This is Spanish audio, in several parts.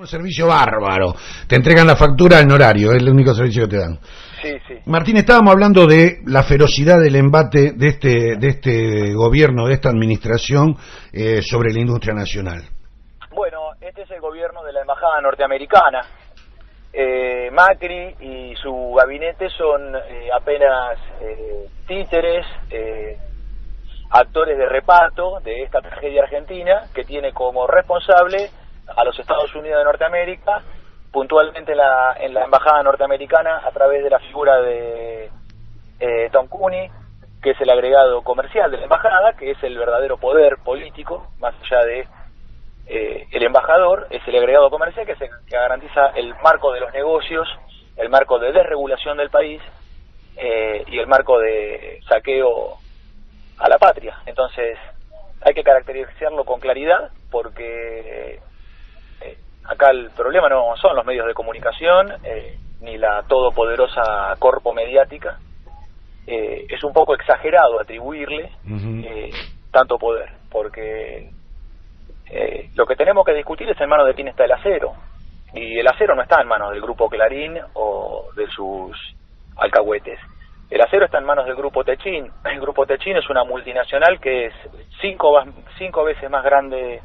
Un servicio bárbaro, te entregan la factura en horario, es el único servicio que te dan. Sí, sí. Martín, estábamos hablando de la ferocidad del embate de este gobierno, de esta administración sobre la industria nacional. Bueno, este es el gobierno de la embajada norteamericana. Macri y su gabinete son apenas títeres, actores de reparto de esta tragedia argentina, que tiene como responsable a los Estados Unidos de Norteamérica, puntualmente en la embajada norteamericana, a través de la figura de Tom Cooney, que es el agregado comercial de la embajada, que es el verdadero poder político, más allá de el embajador, es el agregado comercial que garantiza el marco de los negocios, el marco de desregulación del país y el marco de saqueo a la patria. Entonces hay que caracterizarlo con claridad, porque acá el problema no son los medios de comunicación ni la todopoderosa corpo mediática. Es un poco exagerado atribuirle tanto poder, porque lo que tenemos que discutir es en manos de quién está el acero, y el acero no está en manos del grupo Clarín o de sus alcahuetes. El acero está en manos del grupo Techin. El grupo Techin es una multinacional que es cinco veces más grande.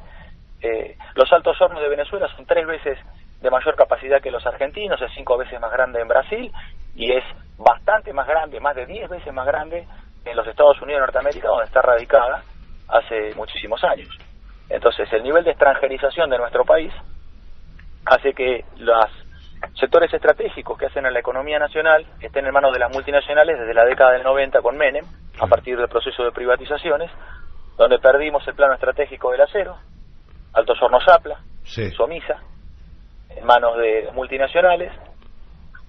Los Altos Hornos de Venezuela son 3 veces de mayor capacidad que los argentinos, es 5 veces más grande en Brasil y es bastante más grande, más de 10 veces más grande en los Estados Unidos de Norteamérica, donde está radicada hace muchísimos años. Entonces el nivel de extranjerización de nuestro país hace que los sectores estratégicos que hacen a la economía nacional estén en manos de las multinacionales desde la década del 90 con Menem, a partir del proceso de privatizaciones, donde perdimos el plano estratégico del acero, Altos Hornos Zapla, sí. Somisa, en manos de multinacionales,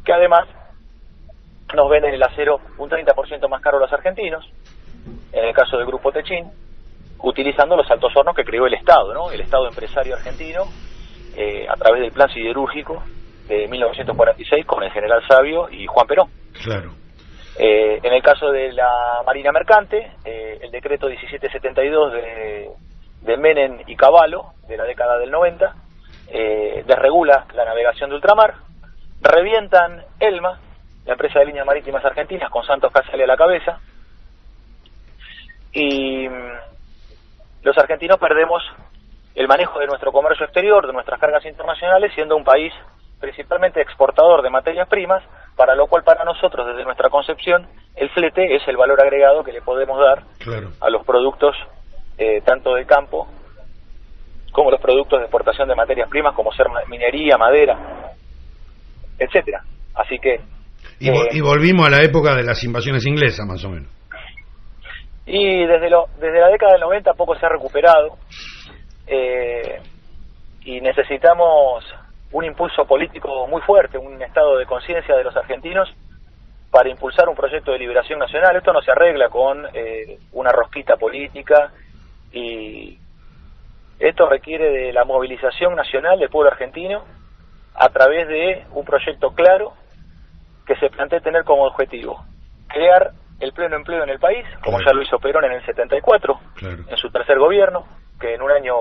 que además nos venden el acero un 30% más caro a los argentinos, en el caso del grupo Techin, utilizando los altos hornos que creó el Estado, ¿no? El Estado empresario argentino, a través del plan siderúrgico de 1946 con el general Sabio y Juan Perón. Claro. En el caso de la Marina Mercante, el decreto 1772 de Menem y Cavallo, de la década del 90, desregula la navegación de ultramar, revientan Elma, la empresa de líneas marítimas argentinas, con Santos Casale a la cabeza, y los argentinos perdemos el manejo de nuestro comercio exterior, de nuestras cargas internacionales, siendo un país principalmente exportador de materias primas, para lo cual para nosotros, desde nuestra concepción, el flete es el valor agregado que le podemos dar a los productos tanto de campo como los productos de exportación de materias primas, como ser minería, madera, etcétera. Así que y volvimos a la época de las invasiones inglesas, más o menos. Y desde la década del 90 poco se ha recuperado, y necesitamos un impulso político muy fuerte, un estado de conciencia de los argentinos para impulsar un proyecto de liberación nacional. Esto no se arregla con una rosquita política, y esto requiere de la movilización nacional del pueblo argentino a través de un proyecto claro que se plantee tener como objetivo crear el pleno empleo en el país, como ya lo hizo Perón en el 74, en su tercer gobierno, que en un año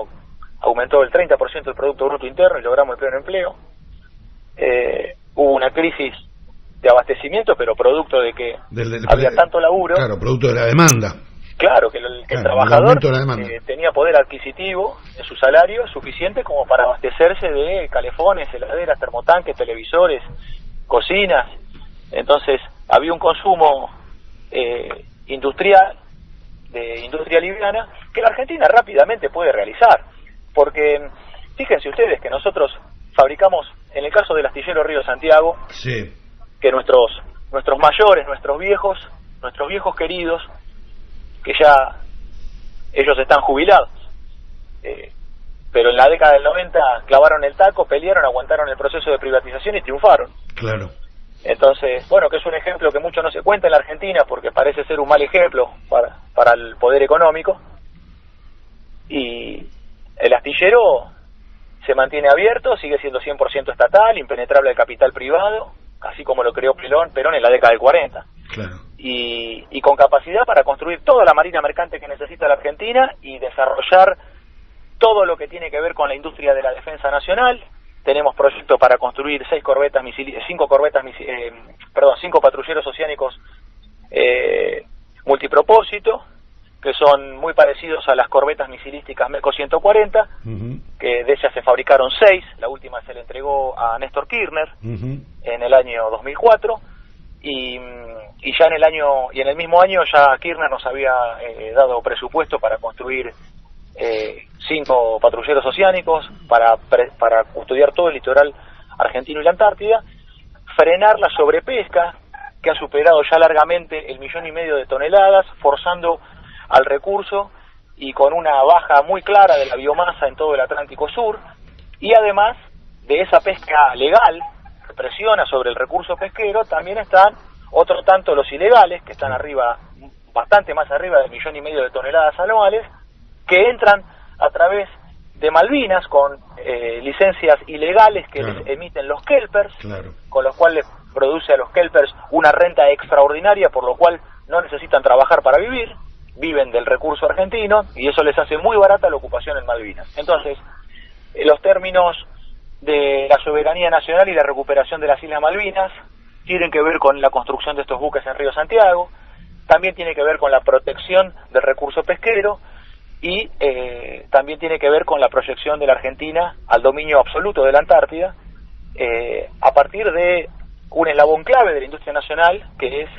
aumentó el 30% del Producto Bruto Interno y logramos el pleno empleo. Hubo una crisis de abastecimiento, pero producto de que había tanto laburo. Claro, producto de la demanda. Claro, que el trabajador tenía poder adquisitivo en su salario suficiente como para abastecerse de calefones, heladeras, termotanques, televisores, cocinas. Entonces había un consumo industrial, de industria liviana, que la Argentina rápidamente puede realizar. Porque fíjense ustedes que nosotros fabricamos, en el caso del astillero Río Santiago, sí, que nuestros mayores, nuestros viejos queridos, que ya ellos están jubilados, pero en la década del 90 clavaron el taco, pelearon, aguantaron el proceso de privatización y triunfaron. Claro. Entonces, bueno, que es un ejemplo que mucho no se cuenta en la Argentina, porque parece ser un mal ejemplo para el poder económico, y el astillero se mantiene abierto, sigue siendo 100% estatal, impenetrable al capital privado, así como lo creó Perón en la década del 40. Claro. Y con capacidad para construir toda la marina mercante que necesita la Argentina y desarrollar todo lo que tiene que ver con la industria de la defensa nacional, tenemos proyectos para construir 5 patrulleros oceánicos multipropósito, que son muy parecidos a las corbetas misilísticas MECO 140, que de ellas se fabricaron 6, la última se le entregó a Néstor Kirchner en el año 2004, y ya en el mismo año ya Kirchner nos había dado presupuesto para construir 5 patrulleros oceánicos para custodiar todo el litoral argentino y la Antártida, frenar la sobrepesca que ha superado ya largamente 1,5 millones de toneladas, forzando al recurso y con una baja muy clara de la biomasa en todo el Atlántico Sur, y además de esa pesca legal que presiona sobre el recurso pesquero, también están otro tanto los ilegales, que están arriba, bastante más arriba de 1,5 millones de toneladas anuales, que entran a través de Malvinas con licencias ilegales que les emiten los kelpers, con los cuales produce a los kelpers una renta extraordinaria, por lo cual no necesitan trabajar para vivir, viven del recurso argentino, y eso les hace muy barata la ocupación en Malvinas. Entonces, los términos de la soberanía nacional y la recuperación de las Islas Malvinas tienen que ver con la construcción de estos buques en Río Santiago, también tiene que ver con la protección del recurso pesquero, y también tiene que ver con la proyección de la Argentina al dominio absoluto de la Antártida, a partir de un eslabón clave de la industria nacional, que es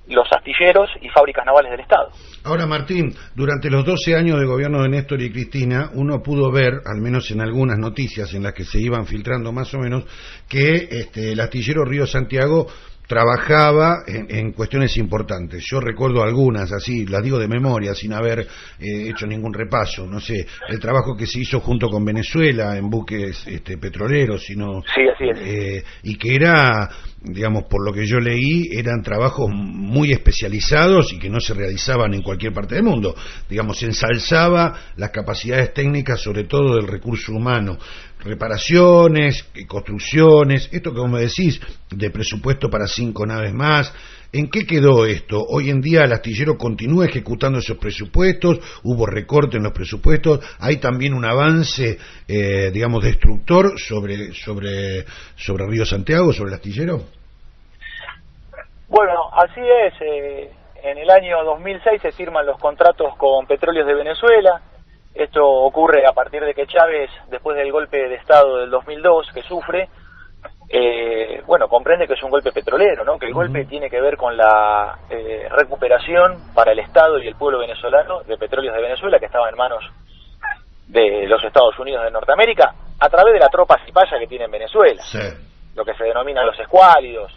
los astilleros y fábricas navales del Estado. Ahora, Martín, durante los 12 años de gobierno de Néstor y Cristina, uno pudo ver, al menos en algunas noticias en las que se iban filtrando más o menos, que el astillero Río Santiago trabajaba en cuestiones importantes. Yo recuerdo algunas, así, las digo de memoria, sin haber hecho ningún repaso. No sé, el trabajo que se hizo junto con Venezuela en buques petroleros, sino, sí, así es. Y que era, digamos, por lo que yo leí, eran trabajos muy especializados y que no se realizaban en cualquier parte del mundo. Digamos, se ensalzaba las capacidades técnicas, sobre todo del recurso humano. Reparaciones, construcciones, esto que vos me decís, de presupuesto para 5 naves más. ¿En qué quedó esto? Hoy en día el astillero continúa ejecutando esos presupuestos, hubo recorte en los presupuestos, hay también un avance, digamos, destructor sobre Río Santiago, sobre el astillero. Bueno, así es. En el año 2006 se firman los contratos con Petróleos de Venezuela. Esto ocurre a partir de que Chávez, después del golpe de Estado del 2002 que sufre, comprende que es un golpe petrolero, ¿no? Que el golpe tiene que ver con la recuperación para el Estado y el pueblo venezolano de Petróleos de Venezuela, que estaba en manos de los Estados Unidos de Norteamérica, a través de la tropa cipaya que tiene en Venezuela, lo que se denomina los escuálidos,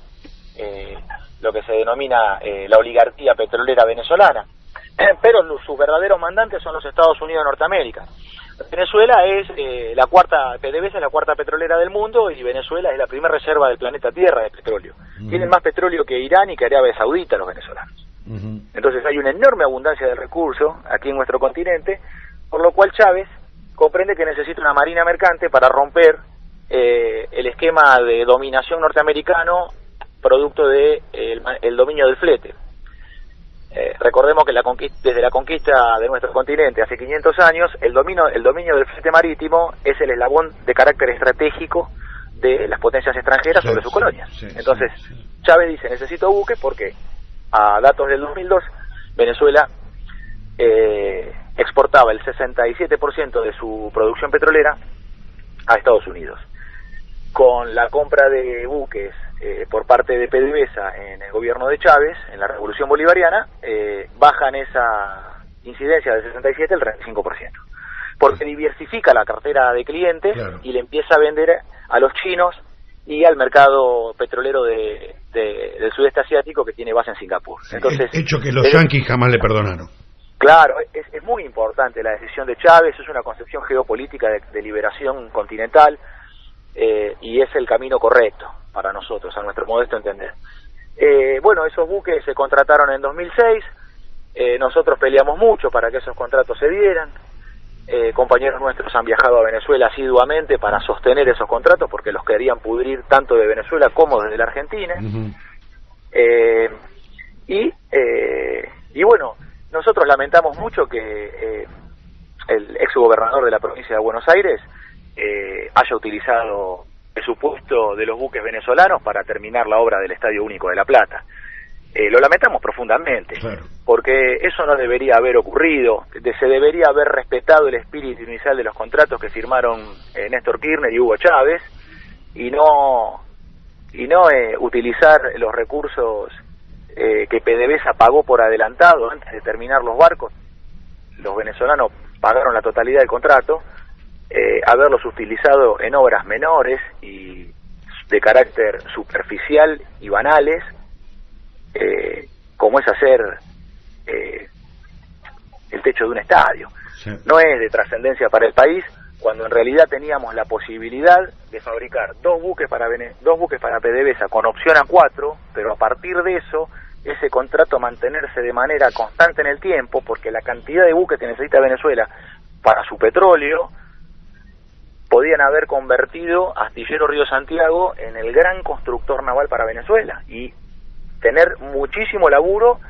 lo que se denomina la oligarquía petrolera venezolana. Pero sus verdaderos mandantes son los Estados Unidos de Norteamérica. Venezuela es PDVSA es la cuarta petrolera del mundo, y Venezuela es la primera reserva del planeta Tierra de petróleo. Tienen más petróleo que Irán y que Arabia Saudita los venezolanos. Entonces hay una enorme abundancia de recursos aquí en nuestro continente, por lo cual Chávez comprende que necesita una marina mercante para romper el esquema de dominación norteamericano producto de el dominio del flete. Recordemos que desde la conquista de nuestro continente hace 500 años, el dominio del flete marítimo es el eslabón de carácter estratégico de las potencias extranjeras sobre sus colonias. Entonces, Chávez dice, necesito buques, porque a datos del 2002, Venezuela exportaba el 67% de su producción petrolera a Estados Unidos. Con la compra de buques por parte de PDVSA en el gobierno de Chávez, en la Revolución Bolivariana, bajan esa incidencia del 67 al 35%, porque diversifica la cartera de clientes y le empieza a vender a los chinos y al mercado petrolero del sudeste asiático, que tiene base en Singapur. Entonces, hecho que los yanquis jamás le perdonaron. Claro, es muy importante la decisión de Chávez, es una concepción geopolítica de liberación continental, y es el camino correcto para nosotros, a nuestro modesto entender. Esos buques se contrataron en 2006, nosotros peleamos mucho para que esos contratos se dieran, compañeros nuestros han viajado a Venezuela asiduamente para sostener esos contratos, porque los querían pudrir tanto de Venezuela como desde la Argentina. Nosotros lamentamos mucho que el ex gobernador de la provincia de Buenos Aires haya utilizado presupuesto de los buques venezolanos para terminar la obra del Estadio Único de La Plata. Lo lamentamos profundamente, claro, porque eso no debería haber ocurrido. Se debería haber respetado el espíritu inicial de los contratos que firmaron Néstor Kirchner y Hugo Chávez, y no utilizar los recursos que PDVSA pagó por adelantado antes de terminar los barcos. Los venezolanos pagaron la totalidad del contrato, haberlos utilizado en obras menores y de carácter superficial y banales, como es hacer el techo de un estadio. sí. No es de trascendencia para el país, cuando en realidad teníamos la posibilidad de fabricar dos buques para PDVSA con opción a 4, pero a partir de eso, ese contrato mantenerse de manera constante en el tiempo, porque la cantidad de buques que necesita Venezuela para su petróleo, podían haber convertido Astillero Río Santiago en el gran constructor naval para Venezuela, y tener muchísimo laburo,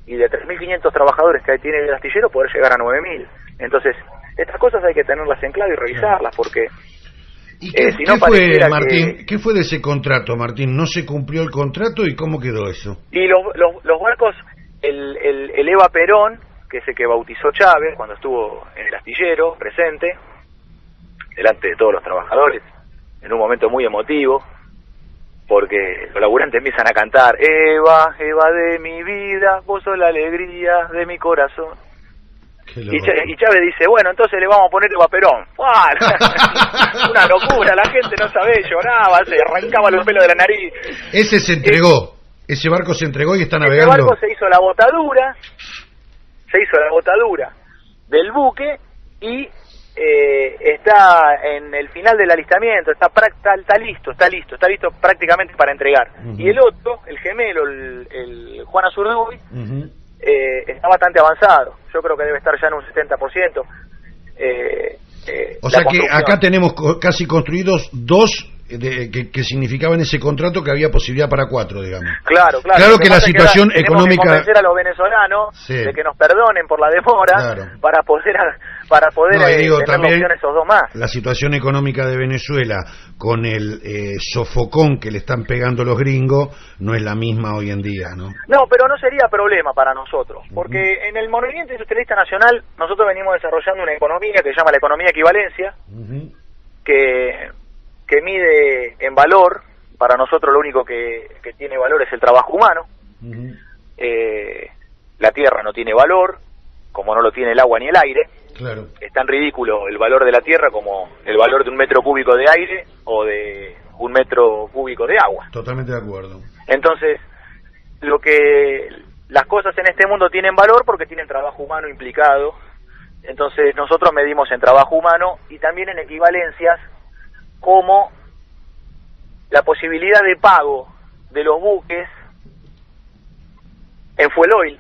y de 3.500 trabajadores que tiene el astillero poder llegar a 9.000. Entonces, estas cosas hay que tenerlas en claro y revisarlas, porque ¿Y qué, si no qué fue, Martín? que... ¿Qué fue de ese contrato, Martín? ¿No se cumplió el contrato y cómo quedó eso? Y los barcos, el Eva Perón, que es el que bautizó Chávez cuando estuvo en el astillero presente, delante de todos los trabajadores, en un momento muy emotivo, porque los laburantes empiezan a cantar: Eva, Eva de mi vida, vos sos la alegría de mi corazón. Y Chávez dice: bueno, entonces le vamos a poner Eva Perón. Una locura, la gente no sabe, lloraba, se arrancaba los pelos de la nariz. Ese se entregó, ese barco se entregó y está navegando. Ese barco se hizo la botadura del buque, y está en el final del alistamiento, está listo prácticamente para entregar. Y el otro, el gemelo, el Juan Azurduy, está bastante avanzado. Yo creo que debe estar ya en un 70%. O sea que acá tenemos casi construidos dos que significaban ese contrato que había posibilidad para 4, digamos. Claro que la situación económica... Tenemos que convencer a los venezolanos de que nos perdonen por la demora, para poder tener también opción esos dos más. La situación económica de Venezuela con el sofocón que le están pegando los gringos no es la misma hoy en día, ¿no? No, pero no sería problema para nosotros, porque en el Movimiento Industrialista Nacional nosotros venimos desarrollando una economía que se llama la economía de equivalencia, que mide en valor. Para nosotros lo único que tiene valor es el trabajo humano. La tierra no tiene valor, como no lo tiene el agua ni el aire. Claro. Es tan ridículo el valor de la tierra como el valor de un metro cúbico de aire o de un metro cúbico de agua. Totalmente de acuerdo. Entonces, las cosas en este mundo tienen valor porque tienen trabajo humano implicado. Entonces nosotros medimos en trabajo humano y también en equivalencias, como la posibilidad de pago de los buques en fuel oil.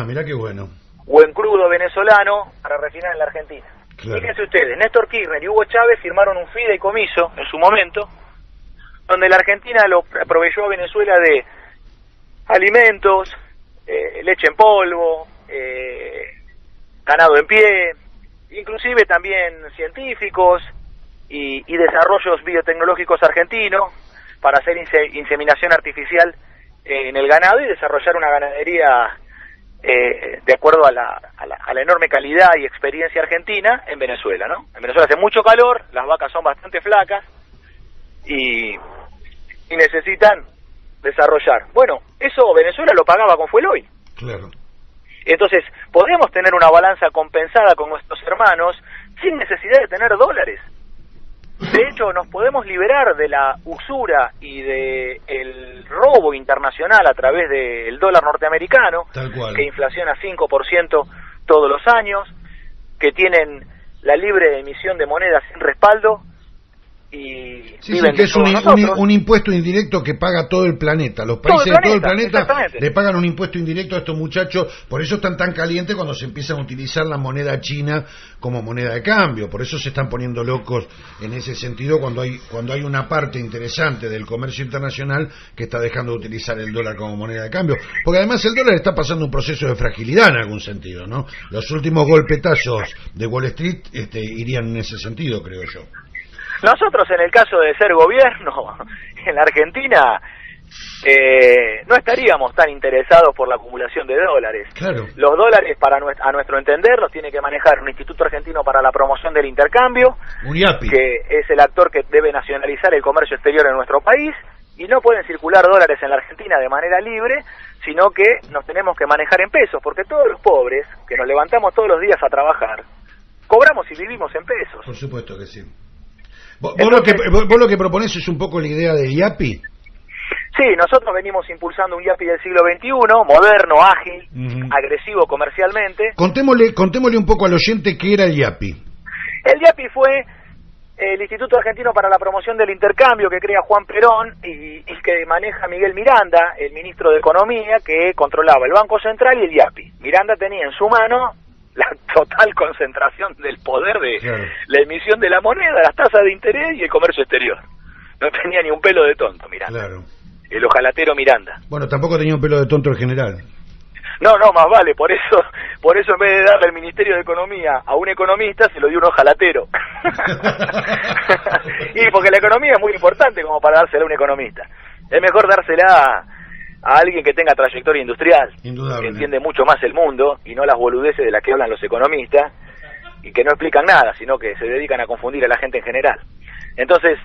Mirá qué bueno. O en crudo venezolano para refinar en la Argentina. Claro. Fíjense ustedes, Néstor Kirchner y Hugo Chávez firmaron un fideicomiso en su momento, donde la Argentina lo proveyó a Venezuela de alimentos, leche en polvo, ganado en pie, inclusive también científicos y desarrollos biotecnológicos argentinos para hacer inseminación artificial en el ganado y desarrollar una ganadería de acuerdo a la enorme calidad y experiencia argentina en Venezuela, ¿no? En Venezuela hace mucho calor, las vacas son bastante flacas y necesitan desarrollar. Bueno, eso Venezuela lo pagaba con fuel oil. Claro. Entonces, podemos tener una balanza compensada con nuestros hermanos sin necesidad de tener dólares. De hecho, nos podemos liberar de la usura y de el robo internacional a través del dólar norteamericano, tal cual, que inflaciona 5% todos los años, que tienen la libre emisión de monedas sin respaldo y viven que de es todos un impuesto indirecto que paga todo el planeta. Los países de todo el planeta le pagan un impuesto indirecto a estos muchachos. Por eso están tan calientes cuando se empiezan a utilizar la moneda china como moneda de cambio. Por eso se están poniendo locos en ese sentido cuando hay una parte interesante del comercio internacional que está dejando de utilizar el dólar como moneda de cambio. Porque además el dólar está pasando un proceso de fragilidad en algún sentido, ¿no? Los últimos golpetazos de Wall Street irían en ese sentido, creo yo. Nosotros, en el caso de ser gobierno en la Argentina, no estaríamos tan interesados por la acumulación de dólares. Claro. Los dólares, a nuestro entender, los tiene que manejar un Instituto Argentino para la Promoción del Intercambio, un IAPI, que es el actor que debe nacionalizar el comercio exterior en nuestro país, y no pueden circular dólares en la Argentina de manera libre, sino que nos tenemos que manejar en pesos, porque todos los pobres, que nos levantamos todos los días a trabajar, cobramos y vivimos en pesos. Por supuesto que sí. Vos lo que proponés es un poco la idea del IAPI. Sí, nosotros venimos impulsando un IAPI del siglo XXI, moderno, ágil, agresivo comercialmente. Contémosle un poco al oyente qué era el IAPI. El IAPI fue el Instituto Argentino para la Promoción del Intercambio, que crea Juan Perón y que maneja Miguel Miranda, el ministro de Economía, que controlaba el Banco Central y el IAPI. Miranda tenía en su mano la total concentración del poder de la emisión de la moneda, las tasas de interés y el comercio exterior. No tenía ni un pelo de tonto, Miranda. Claro. El ojalatero Miranda. Bueno, tampoco tenía un pelo de tonto el general. No, más vale, por eso en vez de darle el Ministerio de Economía a un economista, se lo dio un ojalatero. Y porque la economía es muy importante como para dársela a un economista. Es mejor dársela a alguien que tenga trayectoria industrial, indudable, que entiende mucho más el mundo y no las boludeces de las que hablan los economistas y que no explican nada, sino que se dedican a confundir a la gente en general. Entonces,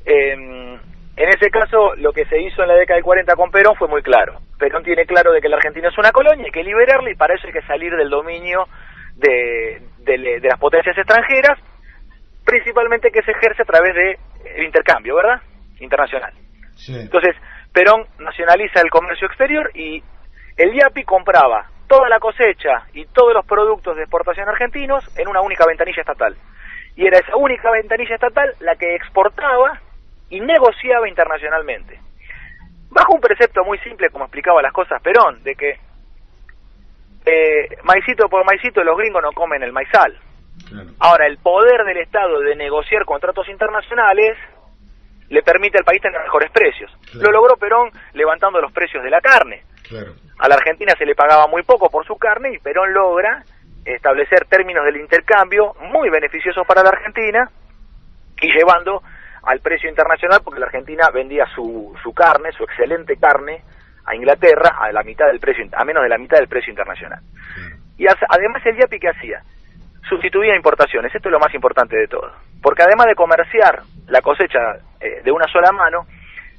en ese caso, lo que se hizo en la década del 40 con Perón fue muy claro. Perón tiene claro de que la Argentina es una colonia, hay que liberarla, y para eso hay que salir del dominio de las potencias extranjeras, principalmente que se ejerce a través del intercambio, ¿verdad? Internacional. Sí. Entonces, Perón nacionaliza el comercio exterior y el IAPI compraba toda la cosecha y todos los productos de exportación argentinos en una única ventanilla estatal. Y era esa única ventanilla estatal la que exportaba y negociaba internacionalmente. Bajo un precepto muy simple, como explicaba las cosas Perón, de que maicito por maicito los gringos no comen el maizal. Claro. Ahora, el poder del Estado de negociar contratos internacionales le permite al país tener mejores precios. Claro. Lo logró Perón levantando los precios de la carne. Claro. A la Argentina se le pagaba muy poco por su carne y Perón logra establecer términos del intercambio muy beneficiosos para la Argentina y llevando al precio internacional, porque la Argentina vendía su carne, su excelente carne, a Inglaterra a la mitad del precio, a menos de la mitad del precio internacional. Y además el IAPI, ¿qué hacía? Sustituía importaciones. Esto es lo más importante de todo, porque además de comerciar la cosecha de una sola mano,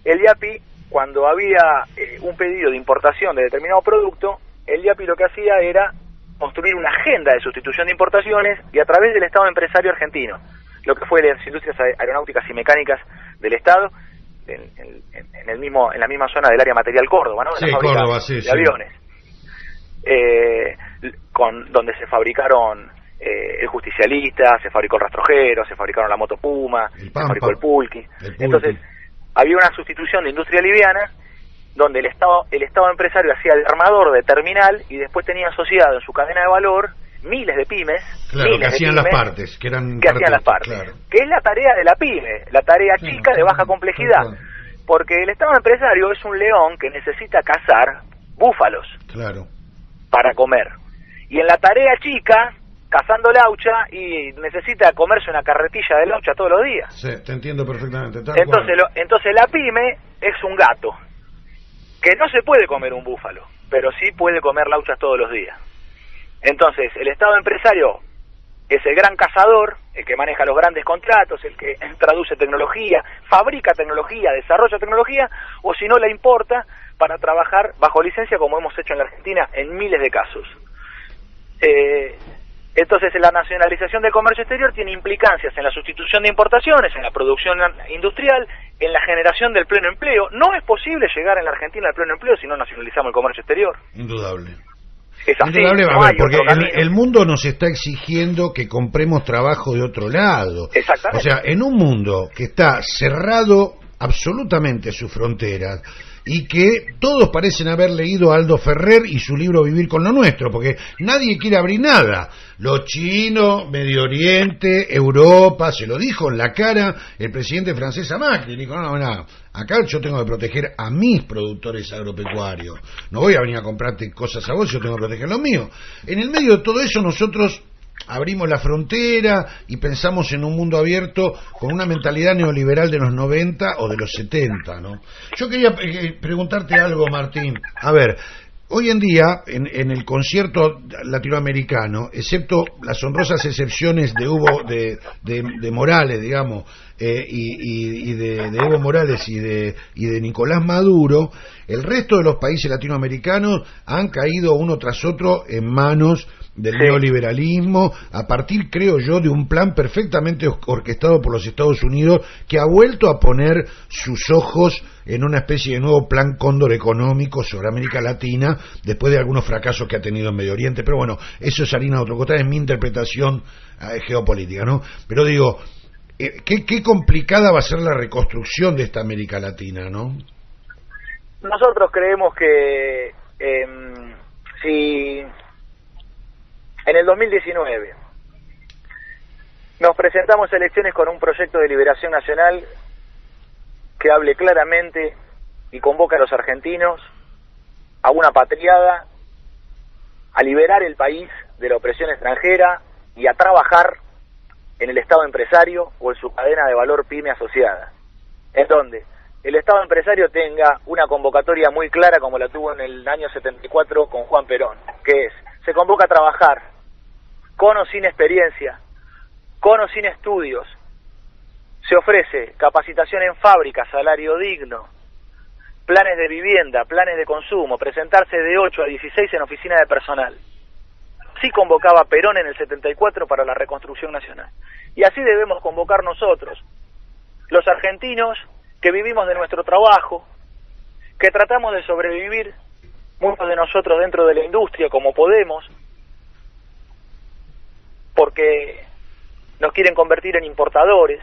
el IAPI, cuando había un pedido de importación de determinado producto, el IAPI lo que hacía era construir una agenda de sustitución de importaciones, y a través del Estado empresario argentino, lo que fue las industrias aeronáuticas y mecánicas del Estado, en la misma zona del área material Córdoba, ¿no? Sí, Córdoba, sí, de aviones, donde se fabricaron el Justicialista, se fabricó el Rastrojero, se fabricaron la Moto Puma, se fabricó el Pulqui. Entonces, había una sustitución de industria liviana, donde el Estado empresario hacía el armador de terminal y después tenía asociado en su cadena de valor miles de pymes, claro, que hacían las partes, que hacían las partes, claro. Que es la tarea de la pyme, la tarea chica de baja complejidad, porque el Estado empresario es un león que necesita cazar búfalos, claro, para comer, y en la tarea chica, cazando laucha, y necesita comerse una carretilla de laucha todos los días. Sí, te entiendo perfectamente. Entonces la pyme es un gato, que no se puede comer un búfalo, pero sí puede comer lauchas todos los días. Entonces, el Estado empresario es el gran cazador, el que maneja los grandes contratos, el que traduce tecnología, fabrica tecnología, desarrolla tecnología, o si no la importa para trabajar bajo licencia, como hemos hecho en la Argentina en miles de casos. Entonces, la nacionalización del comercio exterior tiene implicancias en la sustitución de importaciones, en la producción industrial, en la generación del pleno empleo. No es posible llegar en la Argentina al pleno empleo si no nacionalizamos el comercio exterior. Indudable. Es así, indudable, no porque el mundo nos está exigiendo que compremos trabajo de otro lado. Exactamente. O sea, en un mundo que está cerrado absolutamente sus fronteras, y que todos parecen haber leído a Aldo Ferrer y su libro Vivir con lo Nuestro, porque nadie quiere abrir nada. Los chinos, Medio Oriente, Europa, se lo dijo en la cara el presidente francés a Macri, dijo, no, acá yo tengo que proteger a mis productores agropecuarios, no voy a venir a comprarte cosas a vos, yo tengo que proteger los míos. En el medio de todo eso nosotros abrimos la frontera y pensamos en un mundo abierto con una mentalidad neoliberal de los 90 o de los 70, ¿no? Yo quería preguntarte algo, Martín. A ver, hoy en día, en el concierto latinoamericano, excepto las honrosas excepciones de Morales, digamos, y de Evo Morales y de Nicolás Maduro, el resto de los países latinoamericanos han caído uno tras otro en manos del neoliberalismo, a partir, creo yo, de un plan perfectamente orquestado por los Estados Unidos, que ha vuelto a poner sus ojos en una especie de nuevo plan cóndor económico sobre América Latina, después de algunos fracasos que ha tenido en Medio Oriente. Pero bueno, eso es harina de otro costal, es mi interpretación geopolítica, ¿no? Pero digo, qué complicada va a ser la reconstrucción de esta América Latina, ¿no? Nosotros creemos que si en el 2019 nos presentamos a elecciones con un proyecto de liberación nacional que hable claramente y convoque a los argentinos a una patriada, a liberar el país de la opresión extranjera y a trabajar en el Estado empresario o en su cadena de valor pyme asociada, en donde el Estado empresario tenga una convocatoria muy clara como la tuvo en el año 74 con Juan Perón, que es, se convoca a trabajar con o sin experiencia, con o sin estudios, se ofrece capacitación en fábrica, salario digno, planes de vivienda, planes de consumo, presentarse de 8 a 16 en oficina de personal. Así convocaba Perón en el 74 para la reconstrucción nacional. Y así debemos convocar nosotros, los argentinos que vivimos de nuestro trabajo, que tratamos de sobrevivir, muchos de nosotros dentro de la industria como podemos, porque nos quieren convertir en importadores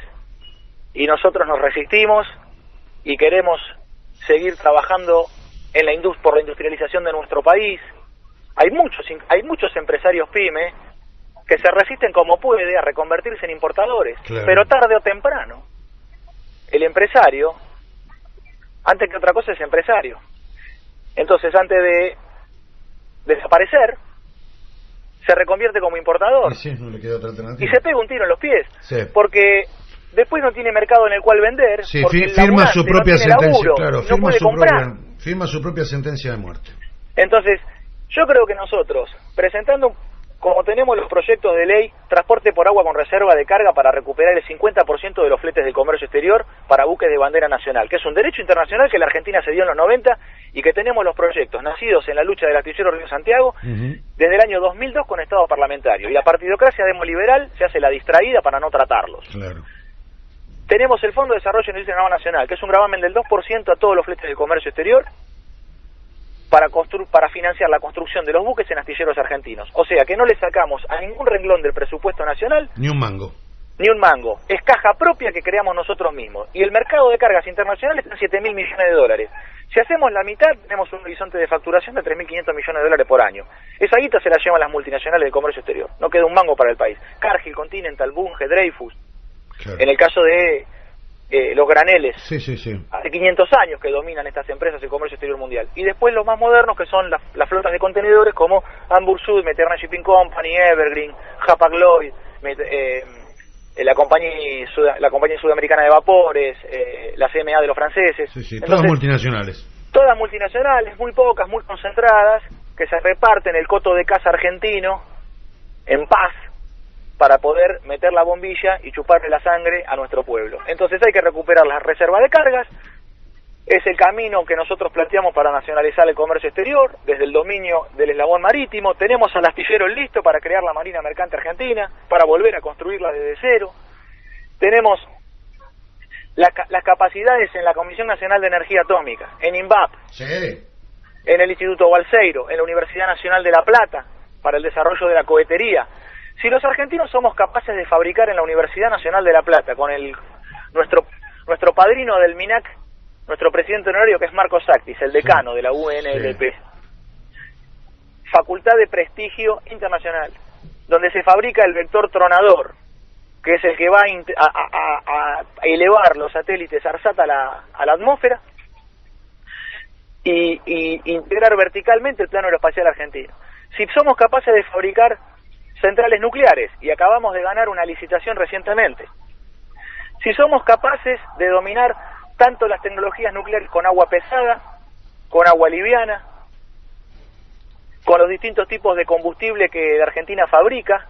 y nosotros nos resistimos y queremos seguir trabajando en por la industrialización de nuestro país. Hay muchos empresarios pyme que se resisten como puede a reconvertirse en importadores, claro. Pero tarde o temprano el empresario, antes que otra cosa, es empresario. Entonces, antes de desaparecer, se reconvierte como importador. Sí, no le queda otra alternativa. Y se pega un tiro en los pies. Sí. Porque después no tiene mercado en el cual vender. Sí, porque firma su propia sentencia, laburo, claro, firma su propia sentencia de muerte. Entonces, yo creo que nosotros, presentando, como tenemos los proyectos de ley, transporte por agua con reserva de carga para recuperar el 50% de los fletes del comercio exterior para buques de bandera nacional, que es un derecho internacional que la Argentina se dio en los 90 y que tenemos los proyectos nacidos en la lucha del astillero Río Santiago desde el año 2002 con Estado parlamentario. Y la partidocracia demoliberal se hace la distraída para no tratarlos. Claro. Tenemos el Fondo de Desarrollo de Industria Nacional, que es un gravamen del 2% a todos los fletes del comercio exterior, para financiar la construcción de los buques en astilleros argentinos. O sea que no le sacamos a ningún renglón del presupuesto nacional ni un mango. Es caja propia que creamos nosotros mismos. Y el mercado de cargas internacionales está en $7.000 millones. Si hacemos la mitad, tenemos un horizonte de facturación de $3.500 millones por año. Esa guita se la llevan las multinacionales del comercio exterior. No queda un mango para el país. Cargill, Continental, Bunge, Dreyfus. Claro. En el caso de los graneles, sí. Hace 500 años que dominan estas empresas el comercio exterior mundial. Y después los más modernos, que son las flotas de contenedores como Hamburg Süd, Mediterranean Shipping Company, Evergreen, Hapag-Lloyd, la compañía sudamericana de vapores, la CMA de los franceses. Sí, todas multinacionales. Todas multinacionales, muy pocas, muy concentradas, que se reparten el coto de caza argentino en paz, para poder meter la bombilla y chuparle la sangre a nuestro pueblo. Entonces hay que recuperar las reservas de cargas, es el camino que nosotros planteamos para nacionalizar el comercio exterior, desde el dominio del eslabón marítimo. Tenemos al astillero listo para crear la Marina Mercante Argentina, para volver a construirla desde cero. Tenemos las capacidades en la Comisión Nacional de Energía Atómica, en INVAP, en el Instituto Balseiro, en la Universidad Nacional de La Plata, para el desarrollo de la cohetería. Si los argentinos somos capaces de fabricar en la Universidad Nacional de La Plata, con nuestro padrino del MINAC, nuestro presidente honorario, que es Marcos Sactis, el decano de la UNLP, facultad de prestigio internacional, donde se fabrica el vector tronador, que es el que va a elevar los satélites ARSAT a la atmósfera y integrar verticalmente el plano aeroespacial argentino. Si somos capaces de fabricar centrales nucleares y acabamos de ganar una licitación recientemente. Si somos capaces de dominar tanto las tecnologías nucleares con agua pesada, con agua liviana, con los distintos tipos de combustible que la Argentina fabrica,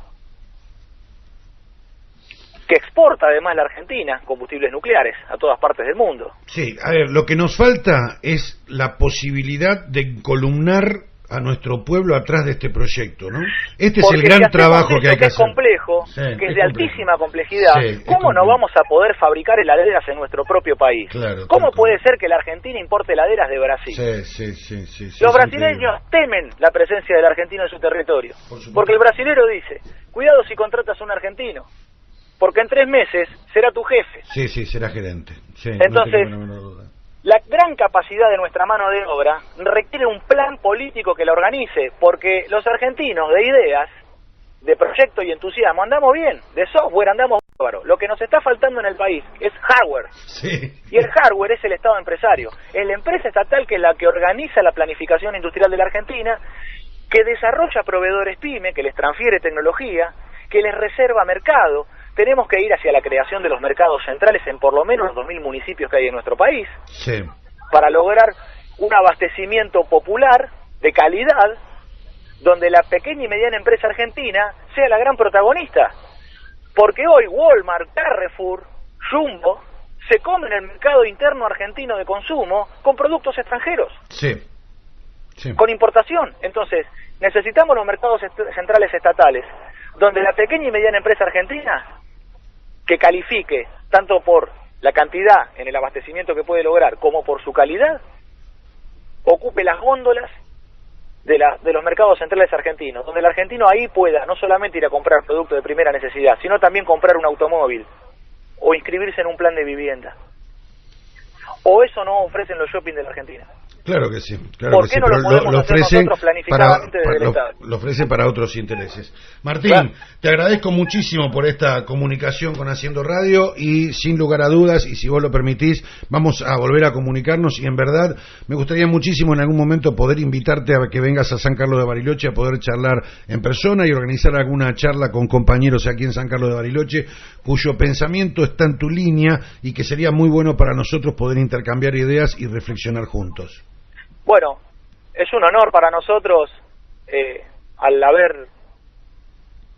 que exporta además la Argentina, combustibles nucleares, a todas partes del mundo. Sí, a ver, lo que nos falta es la posibilidad de columnar a nuestro pueblo atrás de este proyecto, ¿no? Este es el gran trabajo que hay que hacer. Es complejo, sí, que es de altísima complejidad. Sí, ¿Cómo no vamos a poder fabricar heladeras en nuestro propio país? Claro, ¿Cómo puede ser que la Argentina importe heladeras de Brasil? Sí, Los brasileños temen la presencia del argentino en su territorio, porque el brasilero dice, cuidado si contratas a un argentino, porque en 3 meses será tu jefe. Sí, será gerente. Sí, entonces, no tengo la menor duda. La gran capacidad de nuestra mano de obra requiere un plan político que la organice, porque los argentinos de ideas, de proyecto y entusiasmo andamos bien, de software andamos bárbaro. Lo que nos está faltando en el país es hardware. Sí. Y el hardware es el Estado empresario, es la empresa estatal que es la que organiza la planificación industrial de la Argentina, que desarrolla proveedores PYME, que les transfiere tecnología, que les reserva mercado. Tenemos que ir hacia la creación de los mercados centrales en por lo menos los 2.000 municipios que hay en nuestro país, sí, para lograr un abastecimiento popular de calidad, donde la pequeña y mediana empresa argentina sea la gran protagonista. Porque hoy Walmart, Carrefour, Jumbo se comen el mercado interno argentino de consumo con productos extranjeros, sí. con importación. Entonces, necesitamos los mercados centrales estatales, donde la pequeña y mediana empresa argentina, que califique tanto por la cantidad en el abastecimiento que puede lograr como por su calidad, ocupe las góndolas de los mercados centrales argentinos, donde el argentino ahí pueda no solamente ir a comprar productos de primera necesidad, sino también comprar un automóvil o inscribirse en un plan de vivienda. ¿O eso no ofrecen los shopping de la Argentina? Claro que sí, ¿Por qué no lo podemos hacer nosotros planificadamente desde el Estado? Lo ofrece para otros intereses. Martín, Claro. Te agradezco muchísimo por esta comunicación con Haciendo Radio y sin lugar a dudas, y si vos lo permitís, vamos a volver a comunicarnos y en verdad me gustaría muchísimo en algún momento poder invitarte a que vengas a San Carlos de Bariloche a poder charlar en persona y organizar alguna charla con compañeros aquí en San Carlos de Bariloche cuyo pensamiento está en tu línea y que sería muy bueno para nosotros poder intercambiar ideas y reflexionar juntos. Bueno, es un honor para nosotros, al haber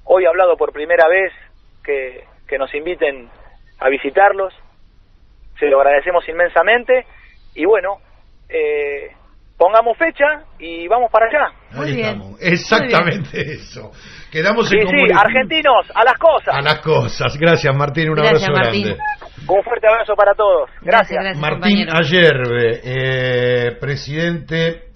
hoy hablado por primera vez, que nos inviten a visitarlos. Se lo agradecemos inmensamente y bueno, pongamos fecha y vamos para allá. Ahí estamos, exactamente eso. Quedamos Sí, en comunicación. argentinos, a las cosas. A las cosas. Gracias, Martín, un Gracias, abrazo Martín. grande. Un fuerte abrazo para todos. Gracias. Gracias, Martín compañero. Ayerbe, presidente